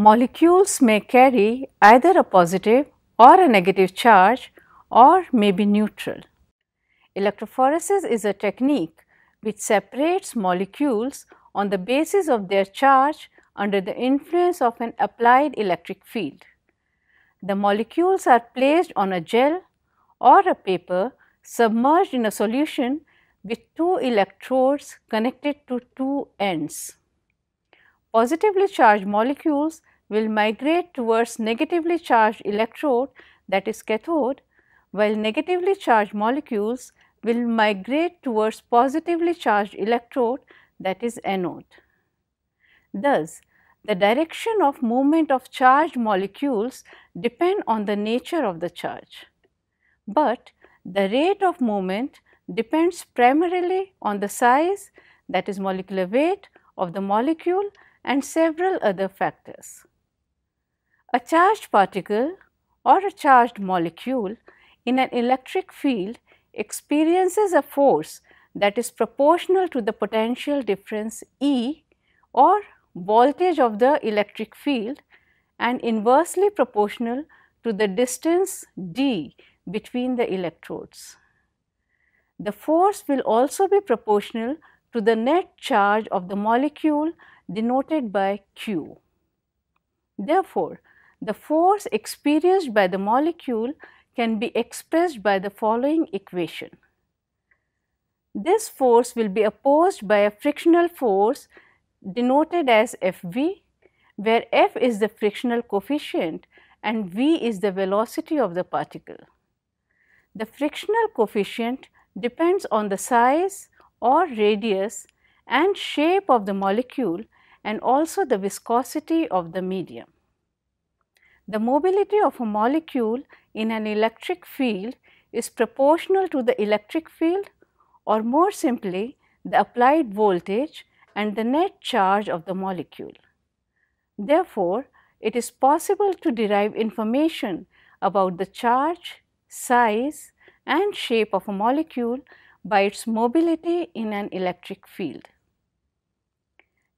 Molecules may carry either a positive or a negative charge or may be neutral. Electrophoresis is a technique which separates molecules on the basis of their charge under the influence of an applied electric field. The molecules are placed on a gel or a paper submerged in a solution with two electrodes connected to two ends. Positively charged molecules will migrate towards negatively charged electrode, that is cathode, while negatively charged molecules will migrate towards positively charged electrode, that is anode. Thus, the direction of movement of charged molecules depend on the nature of the charge, but the rate of movement depends primarily on the size, that is molecular weight, of the molecule and several other factors. A charged particle or a charged molecule in an electric field experiences a force that is proportional to the potential difference E or voltage of the electric field and inversely proportional to the distance d between the electrodes. The force will also be proportional to the net charge of the molecule denoted by Q. Therefore, the force experienced by the molecule can be expressed by the following equation. This force will be opposed by a frictional force denoted as Fv, where F is the frictional coefficient and V is the velocity of the particle. The frictional coefficient depends on the size or radius and shape of the molecule and also the viscosity of the medium. The mobility of a molecule in an electric field is proportional to the electric field, or more simply the applied voltage and the net charge of the molecule. Therefore, it is possible to derive information about the charge, size and shape of a molecule by its mobility in an electric field.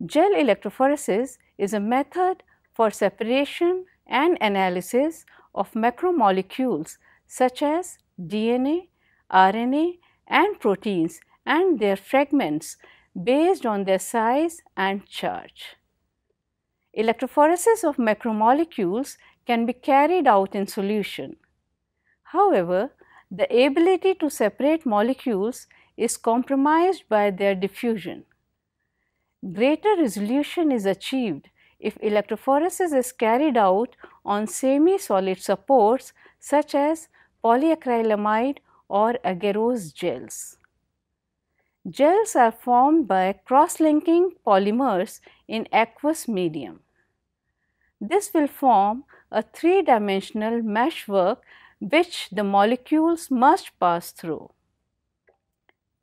Gel electrophoresis is a method for separation and analysis of macromolecules such as DNA, RNA and proteins and their fragments based on their size and charge. Electrophoresis of macromolecules can be carried out in solution. However, the ability to separate molecules is compromised by their diffusion. Greater resolution is achieved if electrophoresis is carried out on semi-solid supports such as polyacrylamide or agarose gels. Gels are formed by cross-linking polymers in aqueous medium. This will form a three-dimensional meshwork which the molecules must pass through.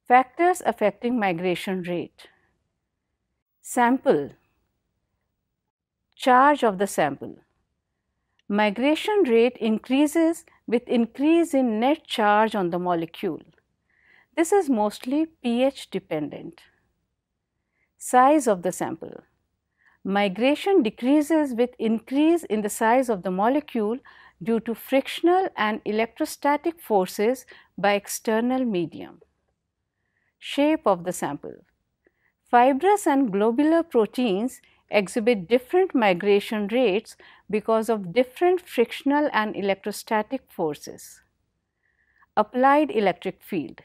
Factors affecting migration rate. Sample. Charge of the sample. Migration rate increases with increase in net charge on the molecule. This is mostly pH dependent. Size of the sample. Migration decreases with increase in the size of the molecule due to frictional and electrostatic forces by external medium. Shape of the sample. Fibrous and globular proteins exhibit different migration rates because of different frictional and electrostatic forces. Applied electric field.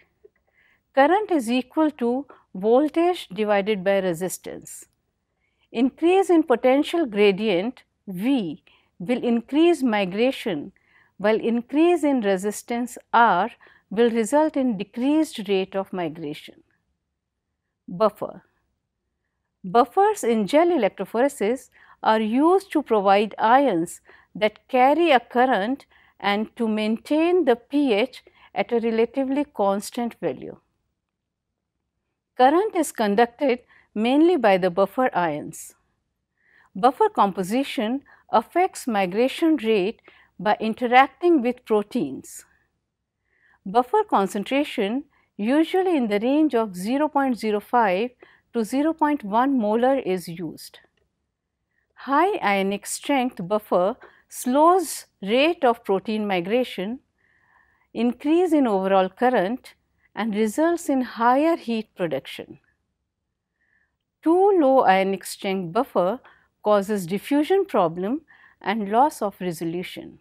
Current is equal to voltage divided by resistance. Increase in potential gradient V will increase migration, while increase in resistance R will result in decreased rate of migration. Buffer. Buffers in gel electrophoresis are used to provide ions that carry a current and to maintain the pH at a relatively constant value. Current is conducted mainly by the buffer ions. Buffer composition affects migration rate by interacting with proteins. Buffer concentration, usually in the range of 0.05 to 0.1 molar, is used. High ionic strength buffer slows rate of protein migration, increase in overall current, and results in higher heat production. Too low ionic strength buffer causes diffusion problem and loss of resolution.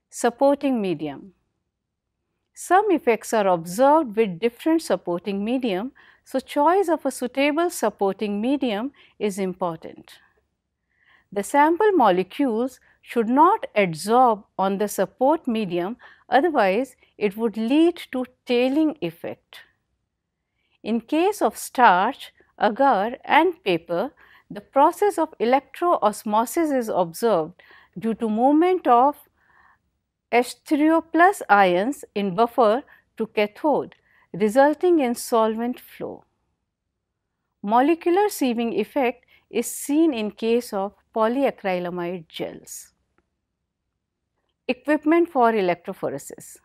Supporting medium. Some effects are observed with different supporting medium, so choice of a suitable supporting medium is important. The sample molecules should not adsorb on the support medium, otherwise it would lead to tailing effect. In case of starch, agar and paper, the process of electroosmosis is observed due to movement of H3O plus ions in buffer to cathode, resulting in solvent flow. Molecular sieving effect is seen in case of polyacrylamide gels. Equipment for electrophoresis.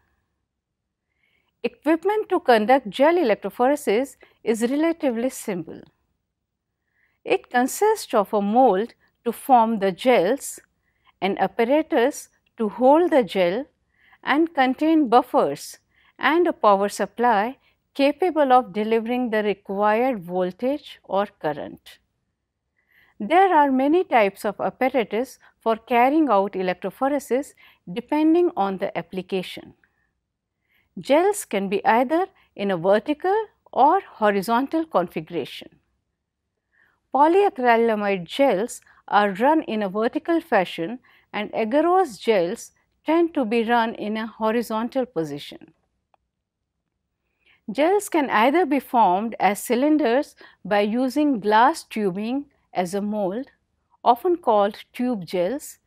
Equipment to conduct gel electrophoresis is relatively simple. It consists of a mold to form the gels, an apparatus to hold the gel, and contain buffers and a power supply capable of delivering the required voltage or current. There are many types of apparatus for carrying out electrophoresis depending on the application. Gels can be either in a vertical or horizontal configuration. Polyacrylamide gels are run in a vertical fashion and agarose gels tend to be run in a horizontal position. Gels can either be formed as cylinders by using glass tubing as a mold, often called tube gels,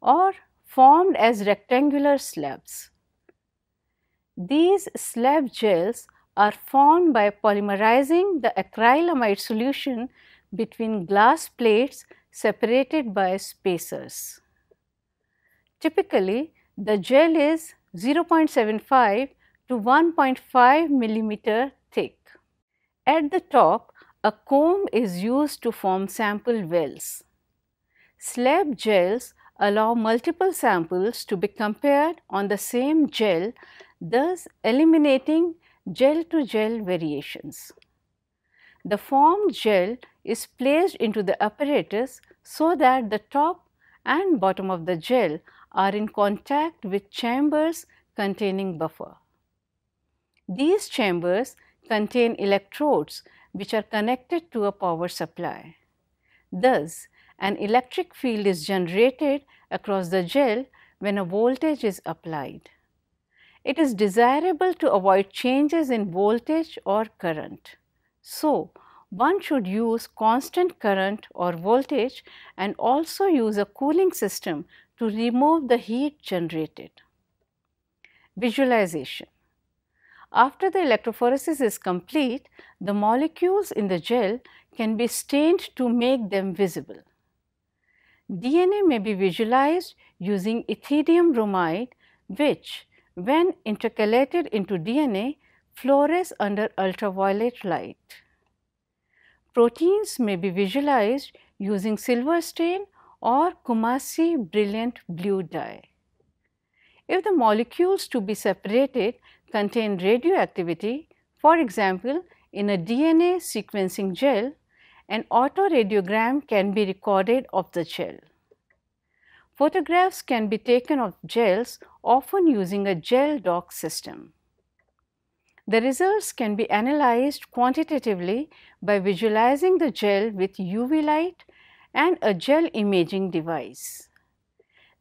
or formed as rectangular slabs. These slab gels are formed by polymerizing the acrylamide solution between glass plates separated by spacers. Typically, the gel is 0.75 to 1.5 millimeter thick. At the top, a comb is used to form sample wells. Slab gels allow multiple samples to be compared on the same gel, thus eliminating gel-to-gel variations. The formed gel is placed into the apparatus so that the top and bottom of the gel are in contact with chambers containing buffer. These chambers contain electrodes which are connected to a power supply. Thus, an electric field is generated across the gel when a voltage is applied. It is desirable to avoid changes in voltage or current. So, one should use constant current or voltage and also use a cooling system to remove the heat generated. Visualization. After the electrophoresis is complete, the molecules in the gel can be stained to make them visible. DNA may be visualized using ethidium bromide, which, when intercalated into DNA, fluoresce under ultraviolet light. Proteins may be visualized using silver stain or Kumasi brilliant blue dye. If the molecules to be separated contain radioactivity, for example, in a DNA sequencing gel, an autoradiogram can be recorded of the gel. Photographs can be taken of gels, often using a gel dock system. The results can be analyzed quantitatively by visualizing the gel with UV light and a gel imaging device.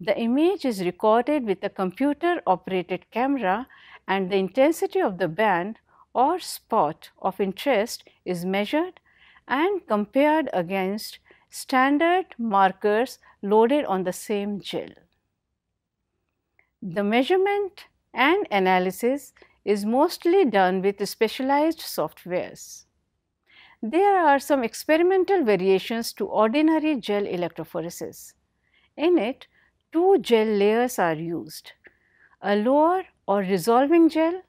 The image is recorded with a computer operated camera and the intensity of the band or spot of interest is measured and compared against standard markers loaded on the same gel. The measurement and analysis is mostly done with specialized softwares. There are some experimental variations to ordinary gel electrophoresis. In it, two gel layers are used, a lower or resolving gel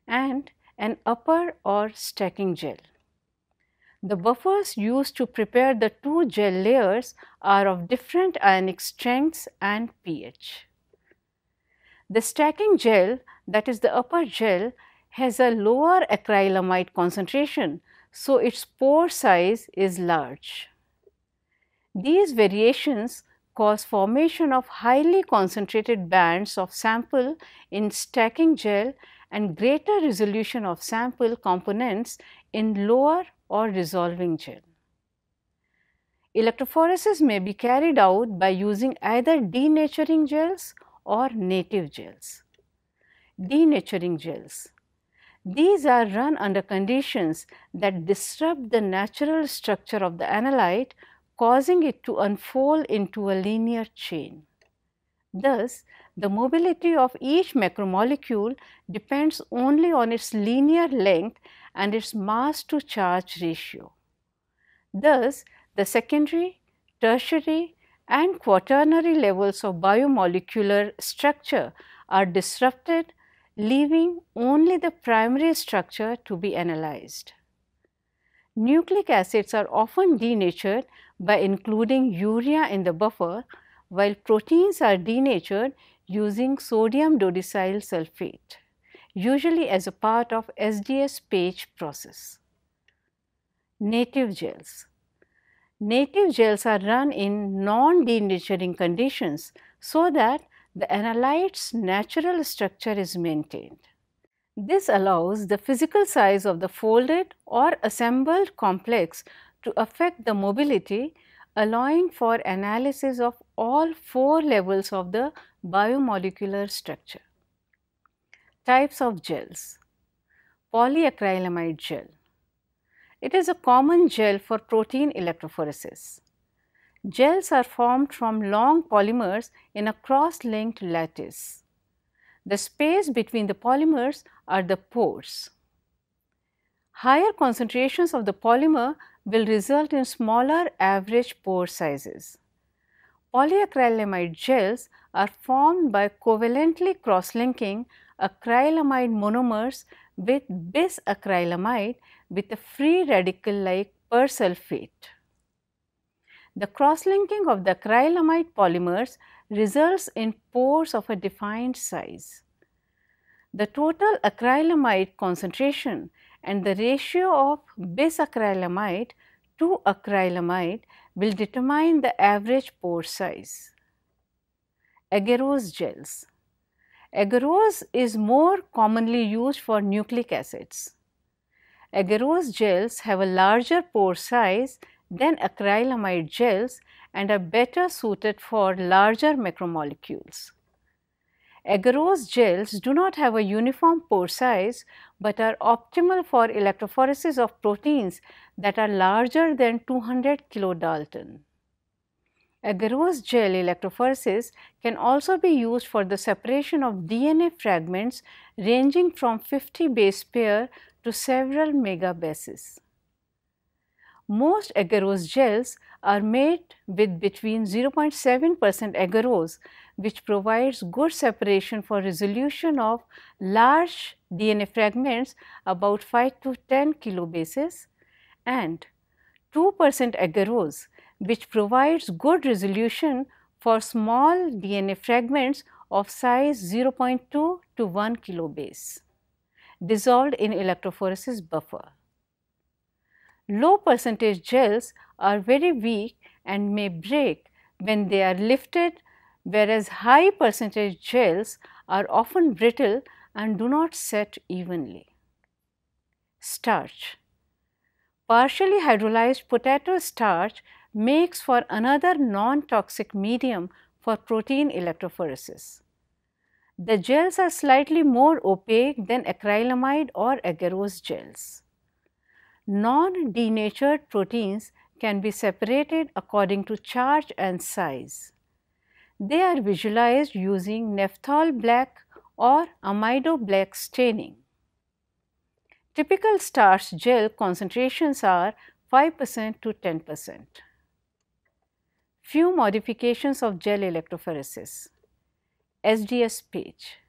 and an upper or stacking gel. The buffers used to prepare the two gel layers are of different ionic strengths and pH. The stacking gel, that is the upper gel, has a lower acrylamide concentration, so its pore size is large. These variations cause formation of highly concentrated bands of sample in stacking gel and greater resolution of sample components in lower or dissolving gel. Electrophoresis may be carried out by using either denaturing gels or native gels. Denaturing gels. These are run under conditions that disrupt the natural structure of the analyte, causing it to unfold into a linear chain. Thus, the mobility of each macromolecule depends only on its linear length and its mass to charge ratio. Thus, the secondary, tertiary and quaternary levels of biomolecular structure are disrupted, leaving only the primary structure to be analyzed. Nucleic acids are often denatured by including urea in the buffer, while proteins are denatured using sodium dodecyl sulfate, usually as a part of SDS-Page process. Native gels. Native gels are run in non-denaturing conditions so that the analyte's natural structure is maintained. This allows the physical size of the folded or assembled complex to affect the mobility, allowing for analysis of all four levels of the biomolecular structure. Types of gels. Polyacrylamide gel. It is a common gel for protein electrophoresis. Gels are formed from long polymers in a cross-linked lattice. The space between the polymers are the pores. Higher concentrations of the polymer will result in smaller average pore sizes. Polyacrylamide gels are formed by covalently cross-linking acrylamide monomers with bisacrylamide with a free radical like persulfate. The cross-linking of the acrylamide polymers results in pores of a defined size. The total acrylamide concentration and the ratio of bisacrylamide to acrylamide will determine the average pore size. Agarose gels. Agarose is more commonly used for nucleic acids. Agarose gels have a larger pore size than acrylamide gels and are better suited for larger macromolecules. Agarose gels do not have a uniform pore size but are optimal for electrophoresis of proteins that are larger than 200 kilodalton. Agarose gel electrophoresis can also be used for the separation of DNA fragments ranging from 50 base pair to several megabases. Most agarose gels are made with between 0.7% agarose, which provides good separation for resolution of large DNA fragments about 5 to 10 kilobases, and 2% agarose, which provides good resolution for small DNA fragments of size 0.2 to 1 kilobase dissolved in electrophoresis buffer. Low percentage gels are very weak and may break when they are lifted, whereas high percentage gels are often brittle and do not set evenly. Starch. Partially hydrolyzed potato starch makes for another non-toxic medium for protein electrophoresis. The gels are slightly more opaque than acrylamide or agarose gels. Non-denatured proteins can be separated according to charge and size. They are visualized using naphthol black or amido black staining. Typical starch gel concentrations are 5% to 10%. Few modifications of gel electrophoresis. SDS-Page.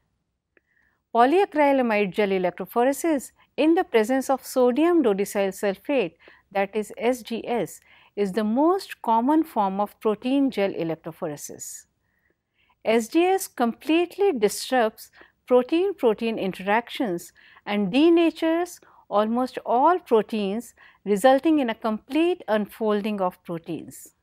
Polyacrylamide gel electrophoresis in the presence of sodium dodecyl sulfate that is SGS, is the most common form of protein gel electrophoresis. SGS completely disrupts protein-protein interactions and denatures almost all proteins, resulting in a complete unfolding of proteins.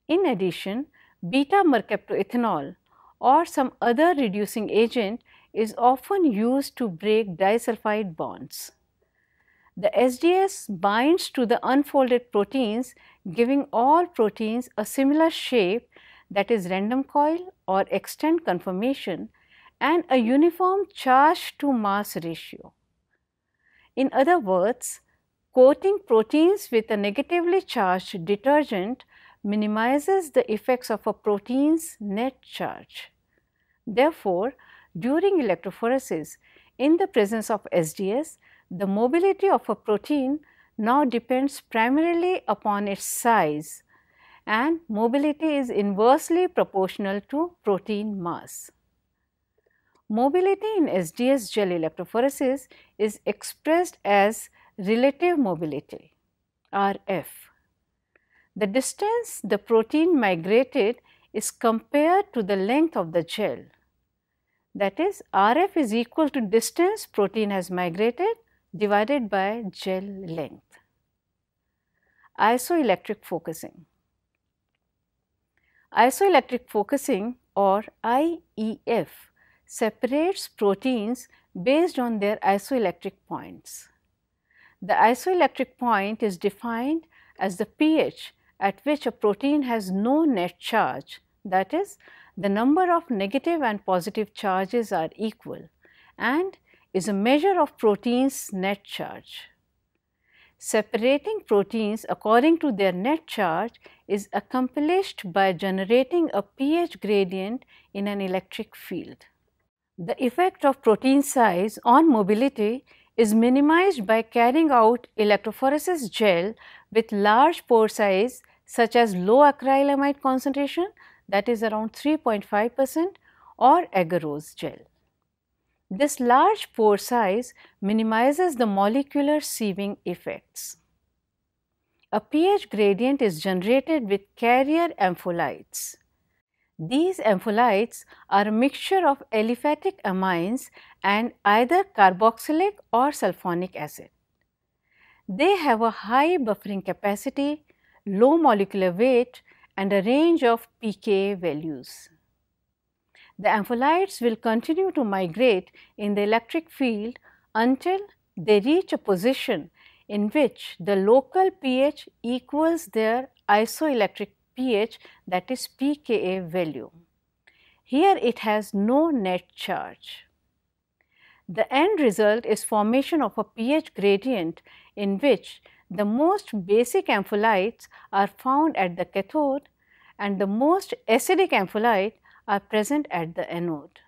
In addition, beta-mercaptoethanol or some other reducing agent is often used to break disulfide bonds. The SGS binds to the unfolded proteins, giving all proteins a similar shape, that is random coil or extent conformation, and a uniform charge to mass ratio. In other words, coating proteins with a negatively charged detergent minimizes the effects of a protein's net charge. Therefore, during electrophoresis, in the presence of SGS, the mobility of a protein now depends primarily upon its size, and mobility is inversely proportional to protein mass. Mobility in SGS gel electrophoresis is expressed as relative mobility, RF. The distance the protein migrated is compared to the length of the gel. That is, RF is equal to distance protein has migrated divided by gel length. Isoelectric focusing. Isoelectric focusing, or IEF, separates proteins based on their isoelectric points. The isoelectric point is defined as the pH at which a protein has no net charge, that is, the number of negative and positive charges are equal, and is a measure of protein's net charge. Separating proteins according to their net charge is accomplished by generating a pH gradient in an electric field. The effect of protein size on mobility is minimized by carrying out electrophoresis gel with large pore size, such as low acrylamide concentration, that is around 3.5%, or agarose gel. This large pore size minimizes the molecular sieving effects. A pH gradient is generated with carrier ampholytes. These ampholytes are a mixture of aliphatic amines and either carboxylic or sulfonic acid. They have a high buffering capacity, low molecular weight, and a range of pKa values. The ampholytes will continue to migrate in the electric field until they reach a position in which the local pH equals their isoelectric pH, that is pKa value. Here it has no net charge. The end result is formation of a pH gradient in which the most basic ampholytes are found at the cathode and the most acidic ampholyte are present at the anode.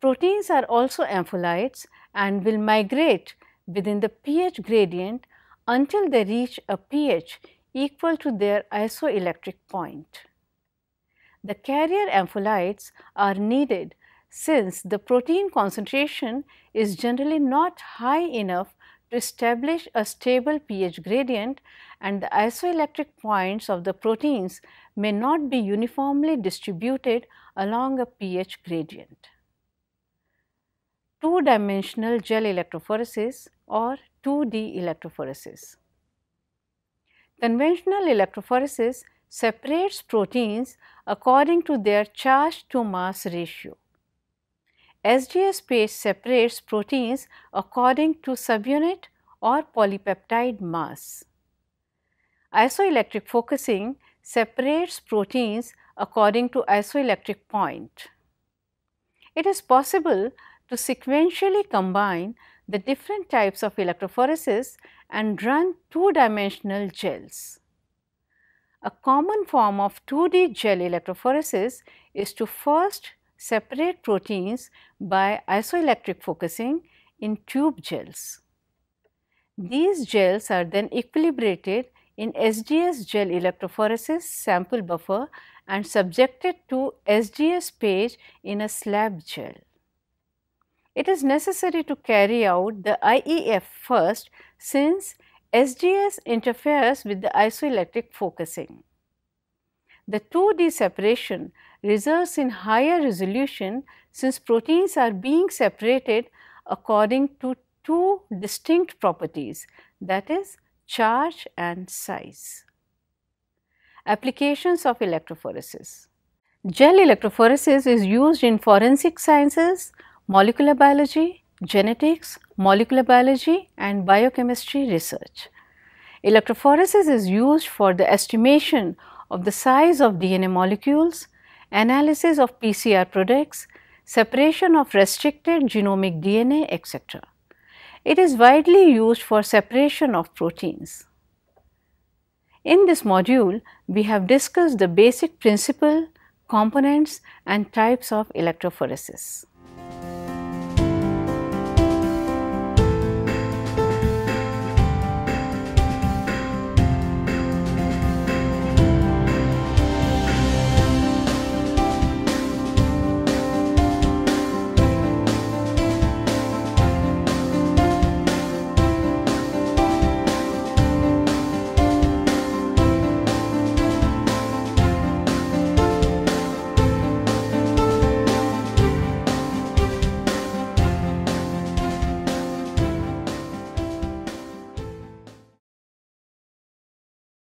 Proteins are also ampholytes and will migrate within the pH gradient until they reach a pH equal to their isoelectric point. The carrier ampholytes are needed since the protein concentration is generally not high enough to establish a stable pH gradient, and the isoelectric points of the proteins may not be uniformly distributed along a pH gradient. Two-dimensional gel electrophoresis, or 2D electrophoresis. Conventional electrophoresis separates proteins according to their charge to mass ratio. SGS page separates proteins according to subunit or polypeptide mass. Isoelectric focusing separates proteins according to isoelectric point. It is possible to sequentially combine the different types of electrophoresis and run two-dimensional gels. A common form of 2D gel electrophoresis is to first separate proteins by isoelectric focusing in tube gels. These gels are then equilibrated in SGS gel electrophoresis sample buffer and subjected to SGS page in a slab gel. It is necessary to carry out the IEF first, since SDS interferes with the isoelectric focusing. The 2D separation results in higher resolution since proteins are being separated according to two distinct properties, that is, charge and size. Applications of electrophoresis. Gel electrophoresis is used in forensic sciences, molecular biology, genetics, molecular biology and biochemistry research. Electrophoresis is used for the estimation of the size of DNA molecules, analysis of PCR products, separation of restricted genomic DNA, etc. It is widely used for separation of proteins. In this module, we have discussed the basic principle, components and types of electrophoresis.